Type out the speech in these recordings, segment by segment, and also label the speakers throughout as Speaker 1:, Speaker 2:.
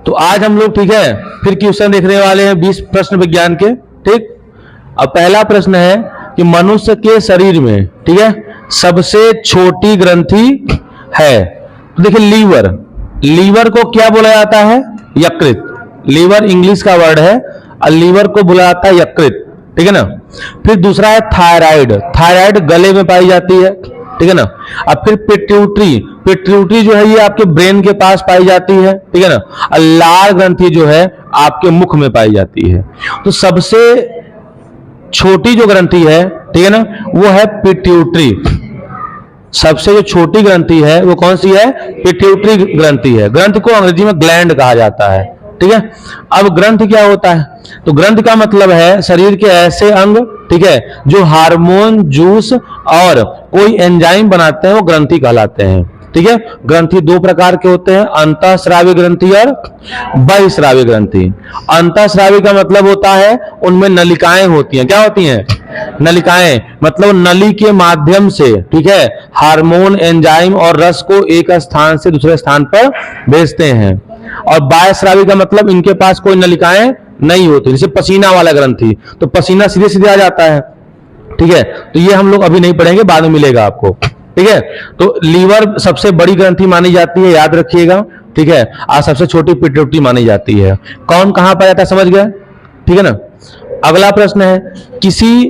Speaker 1: तो आज हम लोग, ठीक है, फिर क्वेश्चन देखने वाले हैं 20 प्रश्न विज्ञान के। ठीक, अब पहला प्रश्न है कि मनुष्य के शरीर में, ठीक है, सबसे छोटी ग्रंथि है। तो देखिए लीवर, लीवर को क्या बोला जाता है? यकृत। लीवर इंग्लिश का वर्ड है और लीवर को बोला जाता है यकृत, ठीक है ना। फिर दूसरा है थायराइड, थायराइड गले में पाई जाती है, ठीक है ना। अब फिर पिट्यूटरी, पिट्यूटरी जो है ये आपके ब्रेन के पास पाई जाती है, ठीक है ना। और लार ग्रंथि जो है आपके मुख में पाई जाती है। तो सबसे छोटी जो ग्रंथि है, ठीक है ना, वो है पिट्यूटरी। सबसे जो छोटी ग्रंथि है वो कौन सी है? पिट्यूटरी ग्रंथि है। ग्रंथ को अंग्रेजी में ग्लैंड कहा जाता है, ठीक है। अब ग्रंथ क्या होता है? तो ग्रंथ का मतलब है शरीर के ऐसे अंग, ठीक है, जो हार्मोन, जूस और कोई एंजाइम बनाते हैं, वो ग्रंथि कहलाते हैं, ठीक है। ग्रंथि दो प्रकार के होते हैं, अंतःस्रावी ग्रंथि और बहिःस्रावी ग्रंथि। अंतःस्रावी का मतलब होता है उनमें नलिकाएं होती हैं। क्या होती हैं? नलिकाएं, मतलब नली के माध्यम से, ठीक है, हार्मोन, एंजाइम और रस को एक स्थान से दूसरे स्थान पर भेजते हैं। और बाह्यस्रावी का मतलब इनके पास कोई नलिकाएं नहीं होती, जैसे पसीना वाला ग्रंथि, तो पसीना सीधे सीधे आ जाता है, ठीक है। तो ये हम लोग अभी नहीं पढ़ेंगे, बाद में मिलेगा आपको, ठीक है। तो लीवर सबसे बड़ी ग्रंथि मानी जाती है, याद रखिएगा, ठीक है। और सबसे छोटी पिट्यूटरी मानी जाती है। कौन कहां पाया जाता है, समझ गए, ठीक है ना। अगला प्रश्न है, किसी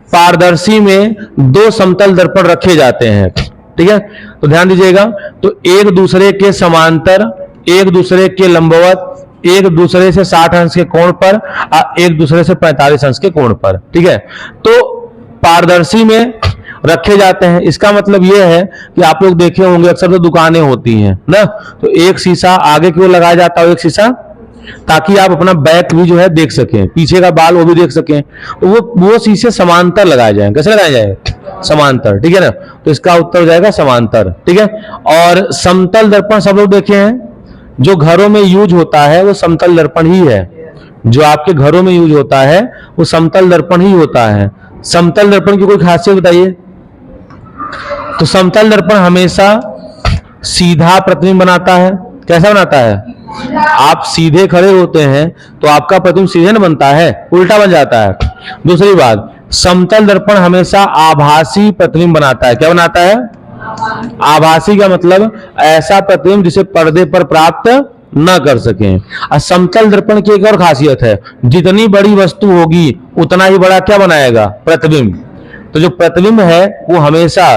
Speaker 1: पारदर्शी में दो समतल दर्पण रखे जाते हैं, ठीक है। तो ध्यान दीजिएगा, तो एक दूसरे के समांतर, एक दूसरे के लंबवत, एक दूसरे से 60 अंश के कोण पर, एक दूसरे से 45 अंश के कोण पर, ठीक है। तो पारदर्शी में रखे जाते हैं, इसका मतलब यह है कि आप लोग देखे होंगे अक्सर तो दुकानें होती हैं ना, तो एक शीशा आगे की ओर लगाया जाता है, एक शीशा, ताकि आप अपना बैक भी जो है देख सकें, पीछे का बाल वो भी देख सकें। तो वो शीशे समांतर लगाए जाएं। कैसे लगाए जाए? समांतर, ठीक है ना। तो इसका उत्तर हो जाएगा समांतर, ठीक है। और समतल दर्पण सब लोग देखे हैं, जो घरों में यूज होता है वो समतल दर्पण ही है। जो आपके घरों में यूज होता है वो समतल दर्पण ही होता है। समतल दर्पण की कोई खासियत बताइए। तो समतल दर्पण हमेशा सीधा प्रतिबिंब बनाता है। कैसा बनाता है? आप सीधे खड़े होते हैं तो आपका प्रतिबिंब सीधे न बनता है, उल्टा बन जाता है। दूसरी बात, समतल दर्पण हमेशा आभासी प्रतिबिंब बनाता है। क्या बनाता है? आभासी का मतलब ऐसा प्रतिबिंब जिसे पर्दे पर प्राप्त न कर सकें। और समतल दर्पण की एक और खासियत है, जितनी बड़ी वस्तु होगी उतना ही बड़ा क्या बनाएगा? प्रतिबिंब। तो जो प्रतिबिंब है वो हमेशा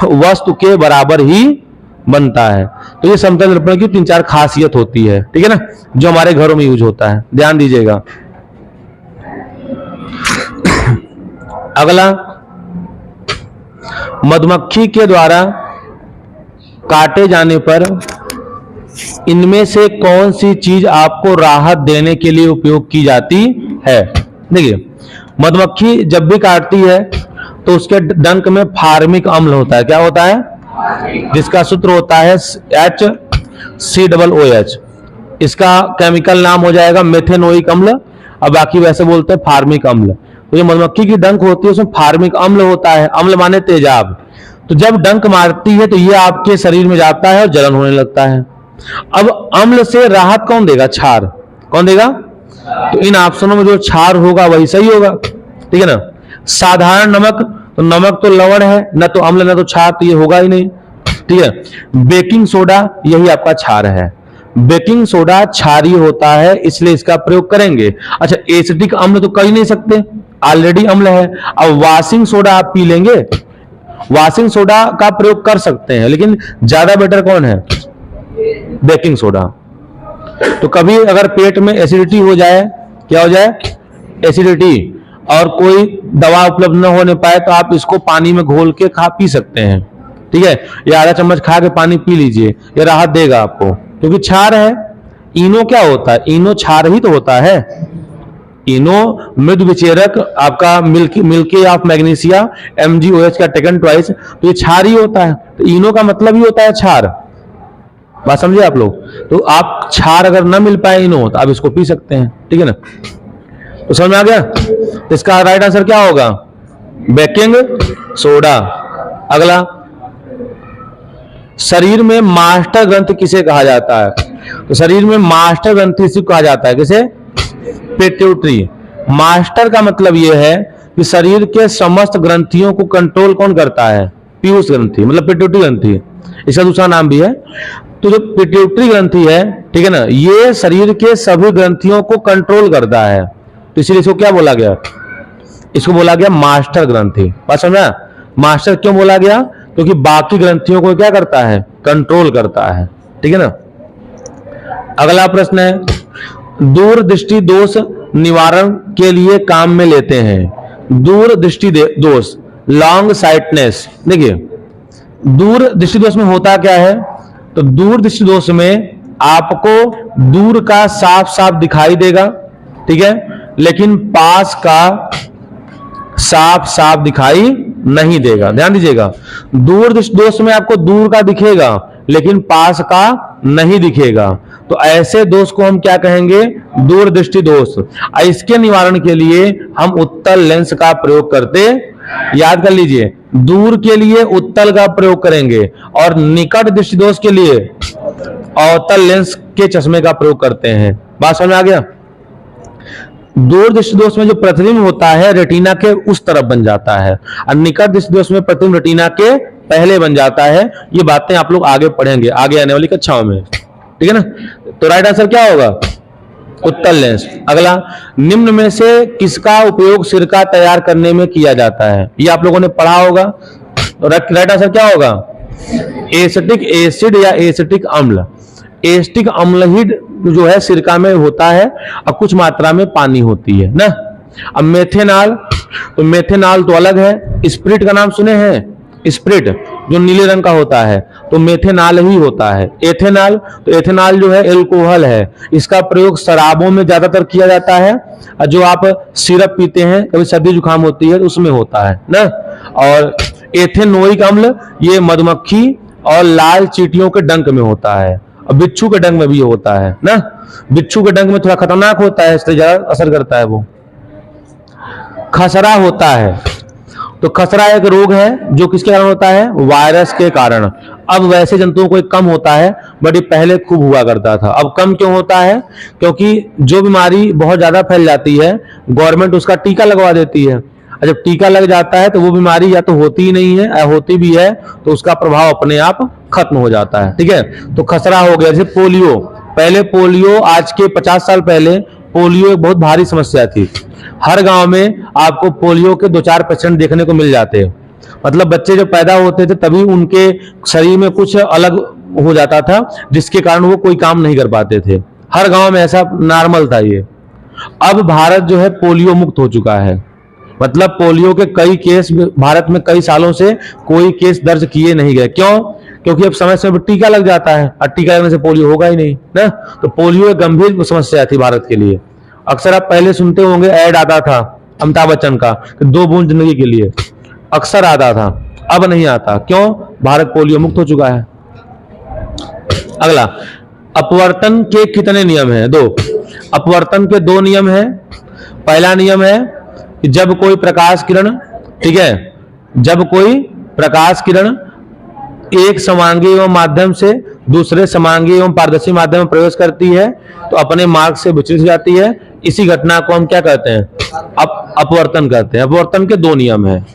Speaker 1: वस्तु के बराबर ही बनता है। तो ये समतल दर्पण की 3-4 खासियत होती है, ठीक है ना, जो हमारे घरों में यूज होता है, ध्यान दीजिएगा। अगला, मधुमक्खी के द्वारा काटे जाने पर इनमें से कौन सी चीज आपको राहत देने के लिए उपयोग की जाती है? देखिए, मधुमक्खी जब भी काटती है तो उसके डंक में फार्मिक अम्ल होता है। क्या होता है? जिसका सूत्र होता है HCOOH। इसका केमिकल नाम हो जाएगा मेथेनोइक अम्ल, और बाकी वैसे बोलते हैं फार्मिक अम्ल। तो ये मधुमक्खी की डंक होती है उसमें फार्मिक अम्ल होता है। अम्ल माने तेजाब। तो जब डंक मारती है तो ये आपके शरीर में जाता है और जलन होने लगता है। अब अम्ल से राहत कौन देगा? क्षार। कौन देगा? तो इन ऑप्शनों में जो क्षार होगा वही सही होगा, ठीक है ना। साधारण नमक, तो नमक तो लवण है, न तो अम्ल न तो क्षार, तो ये होगा ही नहीं, ठीक है। बेकिंग सोडा, यही आपका क्षार है। बेकिंग सोडा क्षारीय होता है, इसलिए इसका प्रयोग करेंगे। अच्छा, एसिटिक अम्ल तो कर ही नहीं सकते, ऑलरेडी अम्ल है। अब वॉशिंग सोडा आप पी लेंगे, वॉशिंग सोडा का प्रयोग कर सकते हैं, लेकिन ज्यादा बेटर कौन है? Baking soda. तो कभी अगर पेट में एसिडिटी हो जाए, क्या हो जाए? एसिडिटी, और कोई दवा उपलब्ध न होने पाए तो आप इसको पानी में घोल के पी सकते हैं, ठीक है। या आधा चम्मच खा के पानी पी लीजिए, ये राहत देगा आपको, क्योंकि क्षार है। इनो क्या होता है? इनो क्षार ही तो होता है। इनो मृद विचेरक आपका मिल्की ऑफ मैग्नीशिया MgOH का टेकन ट्वाइस, तो ये क्षार ही होता है। तो इनो का मतलब ही होता है क्षार। बात समझे आप लोग? तो आप क्षार अगर ना मिल पाए इनो, तो आप इसको पी सकते हैं, ठीक है ना। तो समझ में आ गया? तो इसका राइट आंसर क्या होगा? Baking soda. अगला, शरीर में मास्टर ग्रंथि किसे कहा जाता है? तो शरीर में मास्टर ग्रंथि इसे कहा जाता है, किसे? पिट्यूटरी। मास्टर का मतलब यह है कि शरीर के समस्त ग्रंथियों को कंट्रोल कौन करता है? पीयूष ग्रंथि, मतलब पिट्यूटरी ग्रंथि, इसका दूसरा नाम भी है। तो जो पिट्यूटरी ग्रंथि है, ठीक है ना, ये शरीर के सभी ग्रंथियों को कंट्रोल करता है, तो इसीलिए इसको क्या बोला गया? इसको बोला गया मास्टर ग्रंथि। बात समझा? मास्टर क्यों बोला गया? क्योंकि बाकी ग्रंथियों को क्या करता है? कंट्रोल करता है, ठीक है ना। अगला प्रश्न है, दूरदृष्टि दोष निवारण के लिए काम में लेते हैं। दूरदृष्टि दोष, लॉन्ग साइटनेस। देखिए, दूरदृष्टि दोष में होता क्या है? तो दूरदृष्टि दोष में आपको दूर का साफ साफ दिखाई देगा, ठीक है, लेकिन पास का साफ साफ दिखाई नहीं देगा। ध्यान दीजिएगा, दूरदृष्टि दोष में आपको दूर का दिखेगा लेकिन पास का नहीं दिखेगा, तो ऐसे दोष को हम क्या कहेंगे? दूरदृष्टि दोष। इसके निवारण के लिए हम उत्तल लेंस का प्रयोग करते, याद कर लीजिए, दूर के लिए उत्तल का प्रयोग करेंगे और निकट दृष्टि दोष के लिए अवतल लेंस के चश्मे का प्रयोग करते हैं। बात समझ आ गया? दूर दृष्टि दोष में जो प्रतिबिंब होता है रेटिना के उस तरफ बन जाता है, और निकट दृष्टि दोष में प्रतिबिंब रेटिना के पहले बन जाता है। ये बातें आप लोग आगे पढ़ेंगे आगे आने वाली कक्षाओं में, ठीक है ना। तो राइट आंसर क्या होगा? उत्तल लेंस। अगला, निम्न में से किसका उपयोग सिरका तैयार करने में किया जाता है? ये आप लोगों ने पढ़ा होगा। राइट आंसर क्या होगा? एसिटिक एसिड या एसिटिक अम्ल। एसिटिक अम्ल ही जो है सिरका में होता है और कुछ मात्रा में पानी होती है ना। अब मेथेनॉल, तो मेथेनॉल तो अलग है। स्प्रिट का नाम सुने हैं? स्प्रिट जो नीले रंग का होता है तो मेथेनॉल ही होता है। एथेनॉल, तो एथेनॉल जो है एल्कोहल है, इसका प्रयोग शराबों में ज्यादातर किया जाता है, और जो आप सिरप पीते हैं कभी सर्दी जुकाम होती है उसमें होता है ना। और एथेनोइक अम्ल ये मधुमक्खी और लाल चींटियों के डंक में होता है, और बिच्छू के डंक में भी होता है ना। बिच्छू के डंक में थोड़ा खतरनाक होता है, इसलिए ज्यादा असर करता है। वो खसरा होता है, तो खसरा एक रोग है जो किसके कारण होता है? वायरस के कारण। अब वैसे जंतुओं को एक कम होता है, बट ये पहले खूब हुआ करता था। अब कम क्यों होता है? क्योंकि जो बीमारी बहुत ज्यादा फैल जाती है गवर्नमेंट उसका टीका लगवा देती है, और जब टीका लग जाता है तो वो बीमारी या तो होती ही नहीं है, या होती भी है तो उसका प्रभाव अपने आप खत्म हो जाता है, ठीक है। तो खसरा हो गया। जैसे पोलियो, पहले पोलियो, आज के 50 साल पहले पोलियो एक बहुत भारी समस्या थी। हर गांव में आपको पोलियो के 2-4 पेशेंट देखने को मिल जाते, मतलब बच्चे जब पैदा होते थे तभी उनके शरीर में कुछ अलग हो जाता था जिसके कारण वो कोई काम नहीं कर पाते थे। हर गांव में ऐसा नॉर्मल था ये। अब भारत जो है पोलियो मुक्त हो चुका है, मतलब पोलियो के कई केस भारत में कई सालों से कोई केस दर्ज किए नहीं गए। क्यों? क्योंकि अब समय समय पर टीका लग जाता है, और टीका लगने से पोलियो होगा ही नहीं ना। तो पोलियो एक गंभीर समस्या थी भारत के लिए। अक्सर आप पहले सुनते होंगे, ऐड आता था अमिताभ बच्चन का कि 2 बूंद जिंदगी के लिए, अक्सर आता था, अब नहीं आता। क्यों? भारत पोलियो मुक्त हो चुका है। अगला, अपवर्तन के कितने नियम हैं? 2। अपवर्तन के 2 नियम हैं। पहला नियम है कि जब कोई प्रकाश किरण, ठीक है, जब कोई प्रकाश किरण एक समांगी एवं माध्यम से दूसरे समांगी एवं पारदर्शी माध्यम में प्रवेश करती है तो अपने मार्ग से विचलित हो जाती है, इसी घटना को हम क्या कहते हैं? अपवर्तन कहते हैं। अपवर्तन के 2 नियम हैं।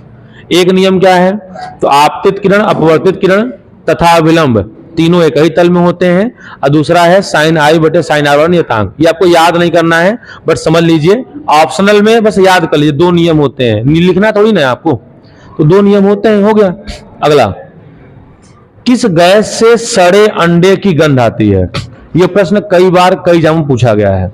Speaker 1: एक नियम क्या है? तो आपतित किरण, अपवर्तित किरण तथा विलंब तीनों एक ही तल में होते हैं, और दूसरा है साइन आई बटे साइन आर नियतांक। ये आपको याद नहीं करना है, बट समझ लीजिए, ऑप्शनल में बस याद कर लीजिए 2 नियम होते हैं, लिखना थोड़ी ना है आपको, तो 2 नियम होते हैं, हो गया। अगला, किस गैस से सड़े अंडे की गंध आती है? यह प्रश्न कई बार कई जगह पूछा गया है।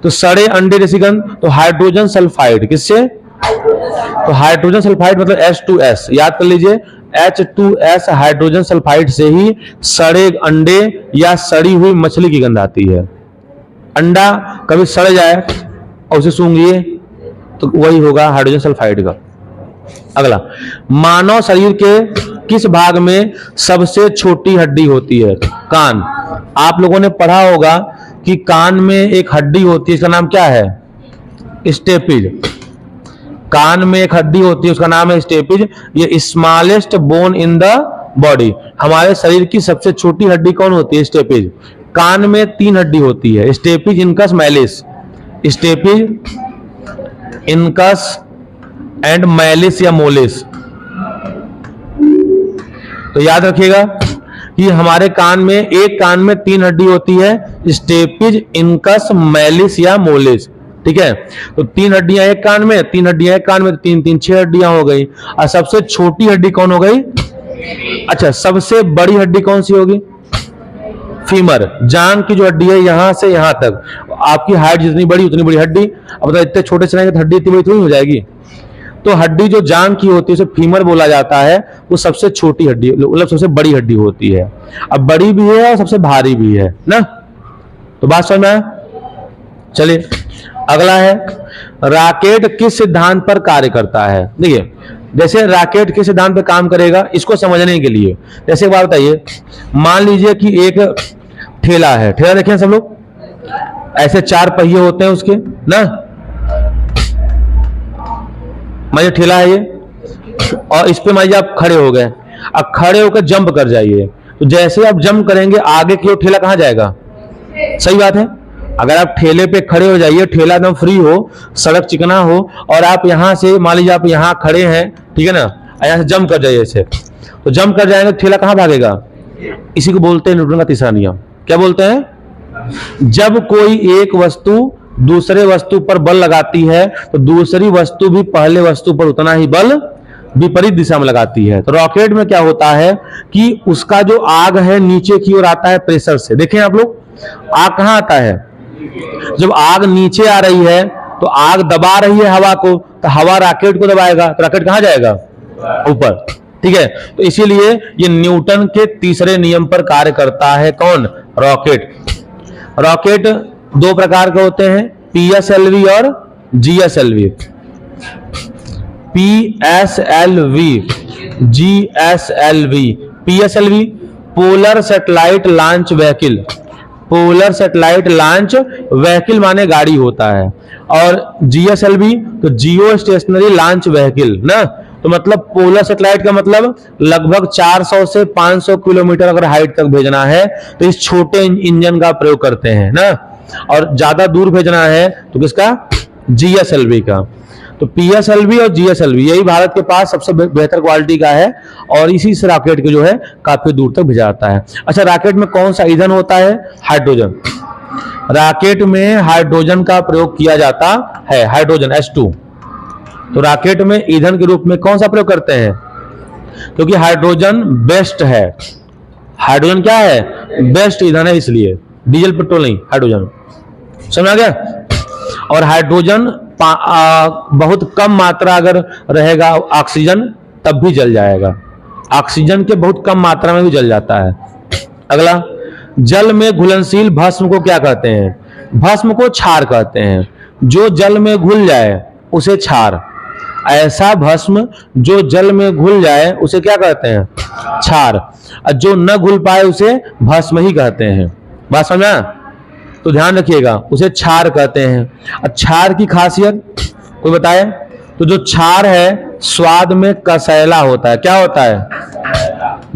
Speaker 1: तो सड़े अंडे जैसी गंध, तो हाइड्रोजन सल्फाइड। किससे? तो हाइड्रोजन सल्फाइड मतलब H2S, याद कर लीजिए, H2S हाइड्रोजन सल्फाइड से ही सड़े अंडे या सड़ी हुई मछली की गंध आती है। अंडा कभी सड़ जाए और उसे सूंघिए तो वही होगा हाइड्रोजन सल्फाइड का। अगला, मानव शरीर के किस भाग में सबसे छोटी हड्डी होती है? कान। आप लोगों ने पढ़ा होगा कि कान में एक हड्डी होती है, इसका नाम क्या है? स्टेपिज। कान में एक हड्डी होती है, उसका नाम है स्टेपिज। ये smallest bone in the body. हमारे शरीर की सबसे छोटी हड्डी कौन होती है? स्टेपिज। कान में 3 हड्डी होती है, stapes, incus, malice. Stapes, incus and malice या मोलिस। तो याद रखिएगा कि हमारे कान में, एक कान में 3 हड्डी होती है, स्टेपिज, इनकस, मैलिस या मोलिस। ठीक है, तो 3 हड्डियां एक कान में, 3 हड्डियां एक कान में, 3 3 6 हड्डियां हो गई। और सबसे छोटी हड्डी कौन हो गई? अच्छा, सबसे बड़ी हड्डी कौन सी होगी? फीमर। जांग की जो हड्डी है यहां से यहां तक, आपकी हाइट जितनी बड़ी उतनी बड़ी हड्डी। अब बताओ इतने छोटे से रहेंगे तो हड्डी इतनी बड़ी थोड़ी हो जाएगी। तो हड्डी जो जांग की होती है उसे फीमर बोला जाता है, वो सबसे छोटी हड्डी, मतलब सबसे बड़ी हड्डी होती है। अब बड़ी भी है और सबसे भारी भी है ना। तो बात समझ में आया? चलिए अगला है, रॉकेट किस सिद्धांत पर कार्य करता है? देखिए, जैसे रॉकेट किस सिद्धांत पर काम करेगा इसको समझने के लिए जैसे एक बात बताइए, मान लीजिए कि एक ठेला है। ठेला देखें सब लोग, ऐसे 4 पहिए होते हैं उसके ना। मान ठेला है ये, और इस पे मान लीजिए आप खड़े हो गए। अब खड़े होकर जंप कर जाइए, तो जैसे आप जंप करेंगे आगे की ओर ठेला कहां जाएगा? सही बात है। अगर आप ठेले पे खड़े हो जाइए, ठेला एकदम फ्री हो, सड़क चिकना हो, और आप यहां से मान लीजिए आप यहां खड़े हैं, ठीक है ना, यहां से जंप कर जाइए ऐसे, तो जंप कर जाएंगे, ठेला कहां भागेगा? इसी को बोलते हैं न्यूटन का तीसरा नियम। क्या बोलते हैं? जब कोई एक वस्तु दूसरे वस्तु पर बल लगाती है तो दूसरी वस्तु भी पहले वस्तु पर उतना ही बल विपरीत दिशा में लगाती है। तो रॉकेट में क्या होता है कि उसका जो आग है नीचे की ओर आता है प्रेशर से। देखें आप लोग, आग कहां आता है? जब आग नीचे आ रही है तो आग दबा रही है हवा को, तो हवा रॉकेट को दबाएगा, तो रॉकेट कहां जाएगा? ऊपर। ठीक है, तो इसीलिए ये न्यूटन के तीसरे नियम पर कार्य करता है। कौन? रॉकेट। रॉकेट 2 प्रकार के होते हैं, पीएसएलवी और GSLV. PSLV, GSLV. PSLV polar satellite launch vehicle. Polar satellite launch vehicle माने गाड़ी होता है, और जीएसएलवी तो जियो स्टेशनरी लॉन्च व्हीकल ना। तो मतलब पोलर सैटेलाइट का मतलब लगभग 400 से 500 किलोमीटर अगर हाइट तक भेजना है तो इस छोटे इंजन का प्रयोग करते हैं ना, और ज्यादा दूर भेजना है तो किसका? जीएसएलवी का। तो पीएसएलवी और जीएसएलवी यही भारत के पास सबसे बेहतर क्वालिटी का है, और इसी से रॉकेट के जो है काफी दूर तक भेजा जाता है। अच्छा, रॉकेट में कौन सा ईंधन होता है? हाइड्रोजन। रॉकेट में हाइड्रोजन का प्रयोग किया जाता है, हाइड्रोजन H2। तो रॉकेट में ईंधन के रूप में कौन सा प्रयोग करते हैं? क्योंकि हाइड्रोजन बेस्ट है। हाइड्रोजन क्या है? बेस्ट ईंधन है, इसलिए डीजल पेट्रोल नहीं, हाइड्रोजन। समझ आ गया? और हाइड्रोजन बहुत कम मात्रा अगर रहेगा ऑक्सीजन तब भी जल जाएगा। ऑक्सीजन के बहुत कम मात्रा में भी जल जाता है। अगला, जल में घुलनशील भस्म को क्या कहते हैं? भस्म को क्षार कहते हैं। जो जल में घुल जाए उसे क्षार। ऐसा भस्म जो जल में घुल जाए उसे क्या कहते हैं? क्षार। और जो न घुल पाए उसे भस्म ही कहते हैं। बात समझा? तो ध्यान रखिएगा, उसे क्षार कहते हैं। क्षार की खासियत कोई बताए? तो जो क्षार है स्वाद में कसैला होता है। क्या होता है?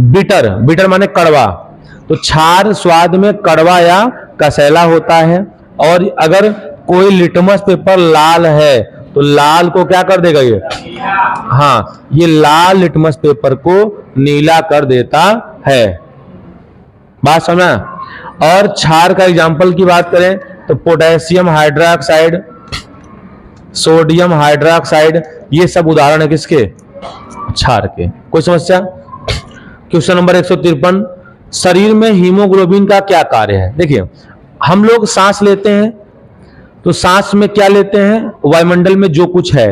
Speaker 1: बिटर। बिटर माने कड़वा। तो क्षार स्वाद में कड़वा या कसैला होता है। और अगर कोई लिटमस पेपर लाल है तो लाल को क्या कर देगा ये? हाँ, ये लाल लिटमस पेपर को नीला कर देता है। बात समझा? और क्षार का एग्जाम्पल की बात करें तो पोटेशियम हाइड्रोक्साइड, सोडियम हाइड्रोक्साइड, ये सब उदाहरण है किसके? क्षार के। कोई समस्या? क्वेश्चन नंबर 153, शरीर में हीमोग्लोबिन का क्या कार्य है? देखिए, हम लोग सांस लेते हैं तो सांस में क्या लेते हैं? वायुमंडल में जो कुछ है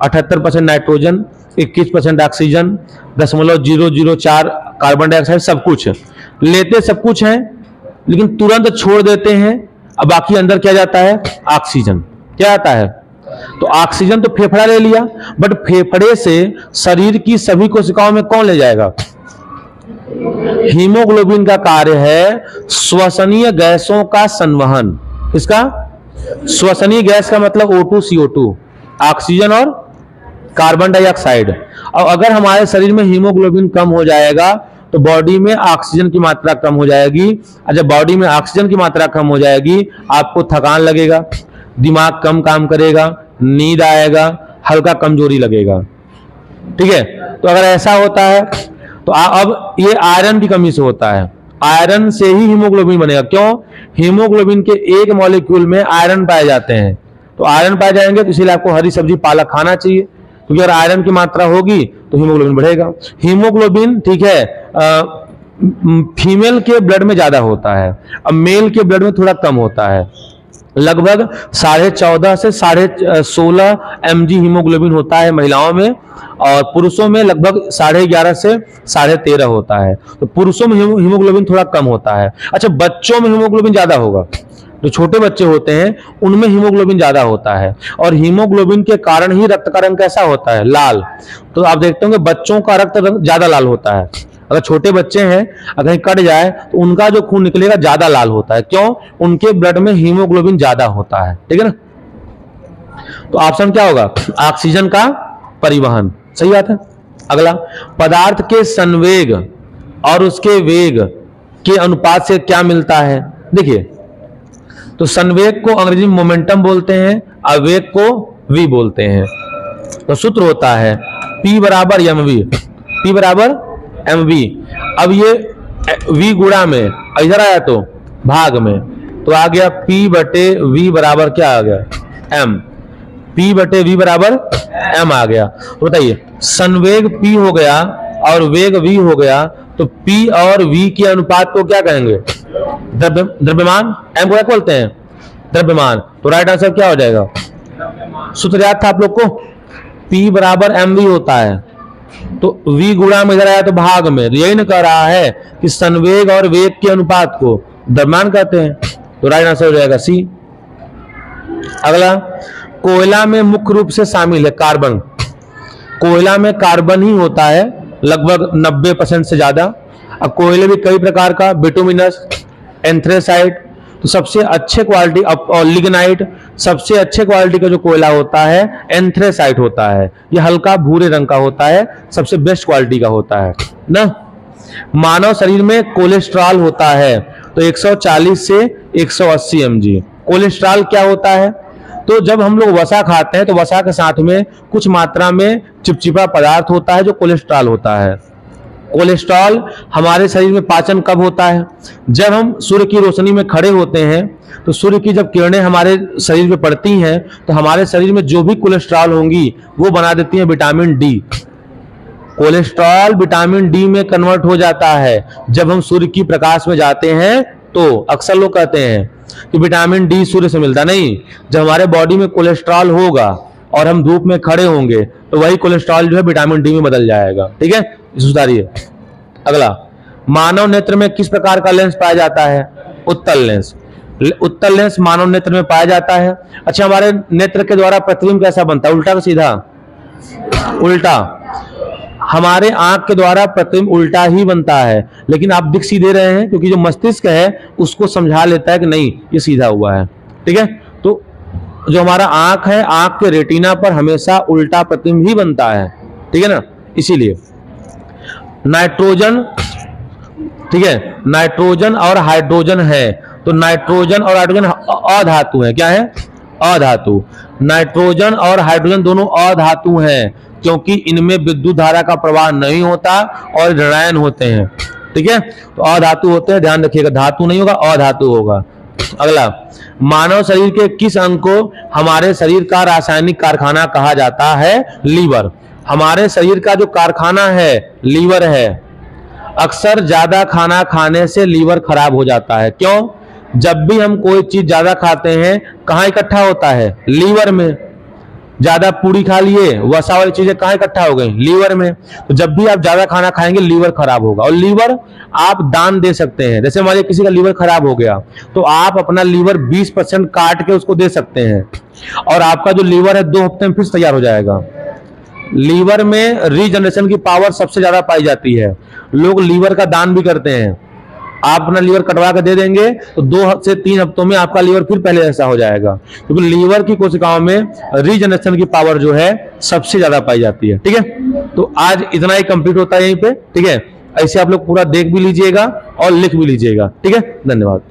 Speaker 1: 78% नाइट्रोजन, 21% ऑक्सीजन, 0.004 कार्बन डाइऑक्साइड, सब कुछ लेते, सब कुछ है, लेकिन तुरंत छोड़ देते हैं। अब बाकी अंदर क्या जाता है? ऑक्सीजन। क्या आता है? तो ऑक्सीजन तो फेफड़ा ले लिया, बट फेफड़े से शरीर की सभी कोशिकाओं में कौन ले जाएगा? हीमोग्लोबिन का कार्य है श्वसनीय गैसों का संवहन। किसका? श्वसनीय गैस का मतलब O2 CO2, ऑक्सीजन और कार्बन डाइऑक्साइड। और अगर हमारे शरीर में हीमोग्लोबिन कम हो जाएगा तो बॉडी में ऑक्सीजन की मात्रा कम हो जाएगी, और जब बॉडी में ऑक्सीजन की मात्रा कम हो जाएगी आपको थकान लगेगा, दिमाग कम काम करेगा, नींद आएगा, हल्का कमजोरी लगेगा। ठीक है, तो अगर ऐसा होता है तो अब ये आयरन की कमी से होता है। आयरन से ही हीमोग्लोबिन बनेगा। क्यों? हीमोग्लोबिन के एक मॉलिक्यूल में आयरन पाए जाते हैं, तो आयरन पाए जाएंगे तो इसीलिए आपको हरी सब्जी पालक खाना चाहिए, क्योंकि अगर आयरन की मात्रा होगी तो हीमोग्लोबिन बढ़ेगा। हीमोग्लोबिन, ठीक है, फीमेल के ब्लड में ज्यादा होता है, अब मेल के ब्लड में थोड़ा कम होता है। लगभग 14.5 से 16.5 mg हीमोग्लोबिन होता है महिलाओं में, और पुरुषों में लगभग 11.5 से 13.5 होता है। तो पुरुषों में हीमोग्लोबिन थोड़ा कम होता है। अच्छा, बच्चों में हीमोग्लोबिन ज्यादा होगा, जो छोटे बच्चे होते हैं उनमें हीमोग्लोबिन ज्यादा होता है, और हीमोग्लोबिन के कारण ही रक्त का रंग कैसा होता है? लाल। तो आप देखते होंगे बच्चों का रक्त रंग ज्यादा लाल होता है। अगर छोटे बच्चे हैं, अगर कहीं कट जाए तो उनका जो खून निकलेगा ज्यादा लाल होता है। क्यों? उनके ब्लड में हीमोग्लोबिन ज्यादा होता है। ठीक है ना? तो ऑप्शन क्या होगा? ऑक्सीजन का परिवहन। सही बात है। अगला, पदार्थ के संवेग और उसके वेग के अनुपात से क्या मिलता है? देखिए, तो संवेग को अंग्रेजी में मोमेंटम बोलते हैं, आवेग को वी बोलते हैं। तो सूत्र होता है P बराबर mv, P बराबर mv। अब ये v गुणा में इधर आया तो भाग में, तो आ गया P बटे v बराबर क्या आ गया? m। P बटे v बराबर m आ गया। तो बताइए, संवेग P हो गया और वेग v हो गया, तो P और v के अनुपात को क्या कहेंगे? द्रव्यमान। m को क्या बोलते हैं? द्रव्यमान। तो राइट आंसर क्या हो जाएगा? सूत्र याद था आप लोग को? P बराबर mv होता है, तो v गुणा में इधर आया तो भाग में, तो यही न कह रहा है कि संवेग और वेग के अनुपात को द्रव्यमान कहते हैं। तो राइट आंसर हो जाएगा सी। अगला, कोयला में मुख्य रूप से शामिल है कार्बन। कोयला में कार्बन ही होता है लगभग 90% से ज्यादा। अब कोयले भी कई प्रकार का, बिटुमिनस, एंथ्रेसाइट, तो सबसे अच्छे क्वालिटी और लिग्नाइट, सबसे अच्छे क्वालिटी का जो कोयला होता है एंथ्रेसाइट होता है। ये हल्का भूरे रंग का होता है, सबसे बेस्ट क्वालिटी का होता है ना। मानव शरीर में कोलेस्ट्रॉल होता है तो 140 से 180 mg। कोलेस्ट्रॉल क्या होता है? तो जब हम लोग वसा खाते हैं तो वसा के साथ में कुछ मात्रा में चिपचिपा पदार्थ होता है जो कोलेस्ट्रॉल होता है। कोलेस्ट्रॉल हमारे शरीर में पाचन कब होता है? जब हम सूर्य की रोशनी में खड़े होते हैं, तो सूर्य की जब किरणें हमारे शरीर में पड़ती हैं तो हमारे शरीर में जो भी कोलेस्ट्रॉल होंगी वो बना देती हैं vitamin D. Cholesterol vitamin D में कन्वर्ट हो जाता है जब हम सूर्य की प्रकाश में जाते हैं। तो अक्सर लोग कहते हैं कि विटामिन डी सूर्य से मिलता नहीं, जब हमारे बॉडी में कोलेस्ट्रॉल होगा और हम धूप में खड़े होंगे तो वही कोलेस्ट्रॉल जो है विटामिन डी में बदल जाएगा। ठीक है, सुधारिए। अगला, मानव नेत्र में किस प्रकार का लेंस पाया जाता है? उत्तल लेंस। उत्तल लेंस मानव नेत्र में पाया जाता है। अच्छा, हमारे नेत्र के द्वारा प्रतिबिंब कैसा बनता है? उल्टा का सीधा? उल्टा। हमारे आंख के द्वारा प्रतिबिंब उल्टा ही बनता है, लेकिन आप दिख सीधे रहे हैं क्योंकि जो मस्तिष्क है उसको समझा लेता है कि नहीं ये सीधा हुआ है। ठीक है, तो जो हमारा आंख है, आंख के रेटिना पर हमेशा उल्टा प्रतिबिंब ही बनता है। ठीक है ना, इसीलिए नाइट्रोजन, ठीक है, नाइट्रोजन और हाइड्रोजन है, तो नाइट्रोजन और हाइड्रोजन अधातु है। क्या है? अधातु। नाइट्रोजन और हाइड्रोजन दोनों अधातु हैं क्योंकि इनमें विद्युत धारा का प्रवाह नहीं होता और ऋणायन होते हैं। ठीक है, तो अधातु होते हैं, ध्यान रखिएगा, धातु नहीं होगा, अधातु होगा। अगला, मानव शरीर के किस अंग को हमारे शरीर का रासायनिक कारखाना कहा जाता है? लीवर। हमारे शरीर का जो कारखाना है लीवर है। अक्सर ज्यादा खाना खाने से लीवर खराब हो जाता है। क्यों? जब भी हम कोई चीज ज्यादा खाते हैं कहाँ इकट्ठा होता है? लीवर में। ज्यादा पूरी खा लिए, वसा वाली चीजें कहाँ इकट्ठा हो गई? लीवर में। तो जब भी आप ज्यादा खाना खाएंगे लीवर खराब होगा, और लीवर आप दान दे सकते हैं। जैसे मान लीजिए किसी का लीवर खराब हो गया तो आप अपना लीवर 20% काट के उसको दे सकते हैं, और आपका जो लीवर है 2 हफ्ते में फिर तैयार हो जाएगा। लीवर में रीजनरेशन की पावर सबसे ज्यादा पाई जाती है। लोग लीवर का दान भी करते हैं। आप अपना लीवर कटवा कर दे देंगे तो 2 से 3 हफ्तों में आपका लीवर फिर पहले जैसा हो जाएगा, क्योंकि लीवर की कोशिकाओं में रीजनरेशन की पावर जो है सबसे ज्यादा पाई जाती है। ठीक है, तो आज इतना ही कंप्लीट होता है यहीं पे। ठीक है, ऐसे आप लोग पूरा देख भी लीजिएगा और लिख भी लीजिएगा, ठीक है। धन्यवाद।